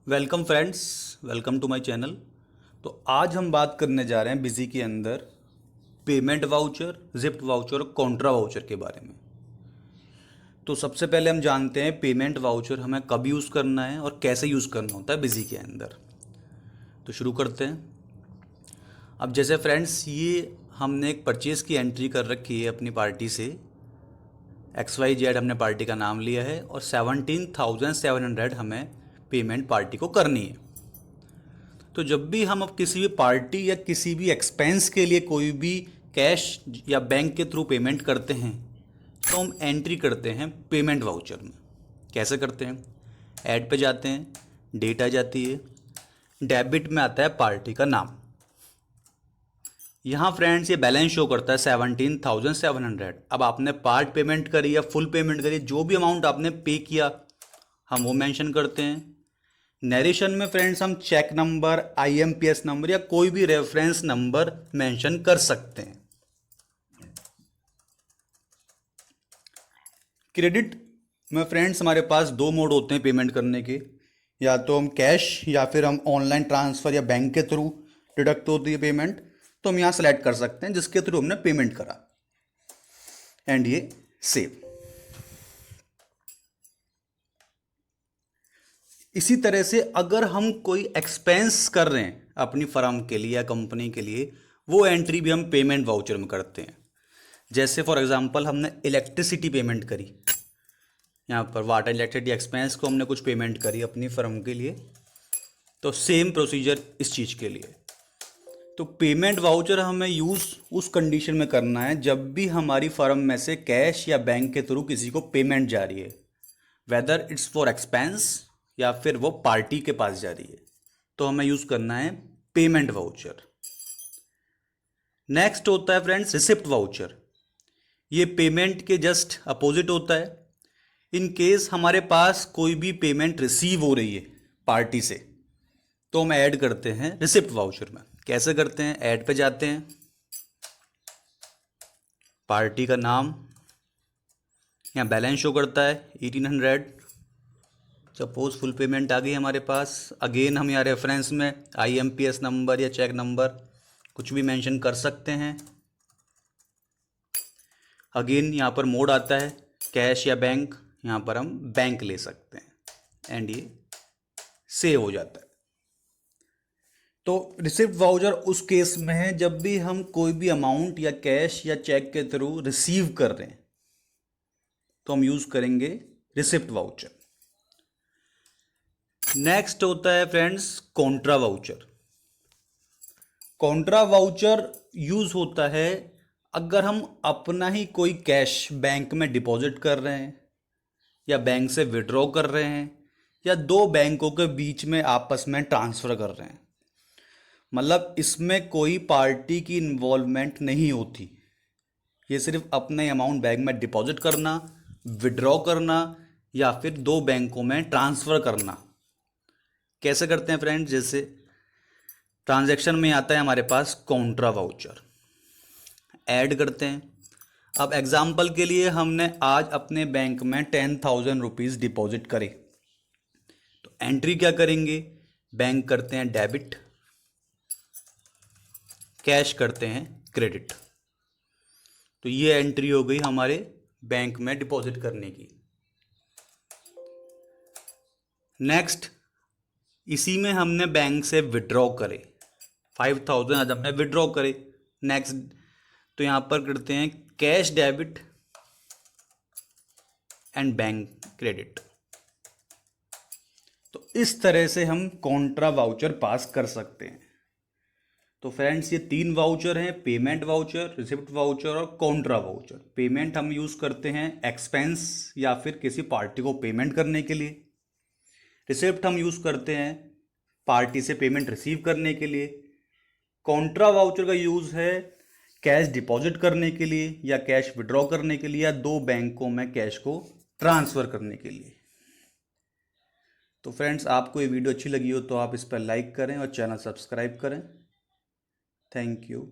Welcome friends, welcome to my channel. तो आज हम बात करने जा रहे हैं बिजी के अंदर पेमेंट वाउचर, जिप्ट वाउचर और कॉन्ट्रा वाउचर के बारे में। तो सबसे पहले हम जानते हैं पेमेंट वाउचर हमें कब यूज़ करना है और कैसे यूज़ करना होता है बिजी के अंदर। तो शुरू करते हैं। अब जैसे फ्रेंड्स, ये हमने एक परचेज़ की एंट्री कर रखी है अपनी पार्टी से। XYZ हमने पार्टी का नाम लिया है और 17,700 हमें पेमेंट पार्टी को करनी है। तो जब भी हम अब किसी भी पार्टी या किसी भी एक्सपेंस के लिए कोई भी कैश या बैंक के थ्रू पेमेंट करते हैं तो हम एंट्री करते हैं पेमेंट वाउचर में। कैसे करते हैं? ऐड पे जाते हैं, डेट आ जाती है, डेबिट में आता है पार्टी का नाम। यहाँ फ्रेंड्स ये बैलेंस शो करता है 17,700। अब आपने पार्ट पेमेंट करी या फुल पेमेंट करी, जो भी अमाउंट आपने पे किया हम वो मेंशन करते हैं। नरेशन में फ्रेंड्स हम चेक नंबर, IMPS नंबर या कोई भी रेफरेंस नंबर मेंशन कर सकते हैं। क्रेडिट में फ्रेंड्स हमारे पास दो मोड होते हैं पेमेंट करने के। या तो हम कैश या फिर हम ऑनलाइन ट्रांसफ़र या बैंक के थ्रू डिडक्ट होती है पेमेंट, तो हम यहाँ सेलेक्ट कर सकते हैं जिसके थ्रू हमने पेमेंट करा एंड ये सेव। इसी तरह से अगर हम कोई एक्सपेंस कर रहे हैं अपनी फर्म के लिए या कंपनी के लिए, वो एंट्री भी हम पेमेंट वाउचर में करते हैं। जैसे फॉर एग्जांपल हमने इलेक्ट्रिसिटी पेमेंट करी, यहाँ पर वाटर इलेक्ट्रिसिटी एक्सपेंस को हमने कुछ पेमेंट करी अपनी फर्म के लिए, तो सेम प्रोसीजर इस चीज़ के लिए। तो पेमेंट वाउचर हमें यूज़ उस कंडीशन में करना है जब भी हमारी फर्म में से कैश या बैंक के थ्रू किसी को पेमेंट जा रही है, वेदर इट्स फॉर एक्सपेंस या फिर वो पार्टी के पास जा रही है, तो हमें यूज़ करना है पेमेंट वाउचर। नेक्स्ट होता है फ्रेंड्स रिसिप्ट वाउचर। ये पेमेंट के जस्ट अपोजिट होता है। इन केस हमारे पास कोई भी पेमेंट रिसीव हो रही है पार्टी से, तो हम ऐड करते हैं रिसिप्ट वाउचर में। कैसे करते हैं? ऐड पे जाते हैं, पार्टी का नाम, यहाँ बैलेंस शो करता है 1800। सपोज फुल पेमेंट आ गई हमारे पास। अगेन हम यहाँ रेफरेंस में IMPS नंबर या चेक नंबर कुछ भी मेंशन कर सकते हैं। अगेन यहाँ पर मोड आता है कैश या बैंक, यहाँ पर हम बैंक ले सकते हैं एंड ये सेव हो जाता है। तो रिसिप्ट वाउचर उस केस में है जब भी हम कोई भी अमाउंट या कैश या चेक के थ्रू रिसीव कर रहे हैं, तो हम यूज़ करेंगे रिसिप्ट वाउचर। नेक्स्ट होता है friends Contra voucher. Contra voucher use होता है अगर हम अपना ही कोई कैश बैंक में डिपॉजिट कर रहे हैं या बैंक से विड्रॉ कर रहे हैं या दो बैंकों के बीच में आपस में ट्रांसफ़र कर रहे हैं। मतलब इसमें कोई पार्टी की इन्वॉल्वमेंट नहीं होती। ये सिर्फ अपने अमाउंट बैंक में डिपॉजिट करना, विड्रॉ करना या फिर दो बैंकों में ट्रांसफ़र करना। कैसे करते हैं फ्रेंड्स? जैसे ट्रांजैक्शन में आता है हमारे पास कॉन्ट्रा वाउचर, ऐड करते हैं। अब एग्जाम्पल के लिए हमने आज अपने बैंक में 10,000 रुपीज़ डिपॉजिट करे, तो एंट्री क्या करेंगे? बैंक करते हैं डेबिट, कैश करते हैं क्रेडिट। तो ये एंट्री हो गई हमारे बैंक में डिपॉजिट करने की। नेक्स्ट, इसी में हमने बैंक से विड्रॉ करे 5,000, आज हमने विड्रॉ करे। नेक्स्ट, तो यहाँ पर करते हैं cash debit and bank credit. तो इस तरह से हम कॉन्ट्रा वाउचर पास कर सकते हैं। तो फ्रेंड्स ये तीन वाउचर हैं, पेमेंट वाउचर, रिसिप्ट वाउचर और कॉन्ट्रा वाउचर। पेमेंट हम यूज़ करते हैं एक्सपेंस या फिर किसी पार्टी को पेमेंट करने के लिए। रिसिप्ट हम यूज़ करते हैं पार्टी से पेमेंट रिसीव करने के लिए। कॉन्ट्रा वाउचर का यूज़ है कैश डिपॉजिट करने के लिए या कैश विड्रॉ करने के लिए या दो बैंकों में कैश को ट्रांसफ़र करने के लिए। तो फ्रेंड्स आपको ये वीडियो अच्छी लगी हो तो आप इस पर लाइक करें और चैनल सब्सक्राइब करें। Thank you.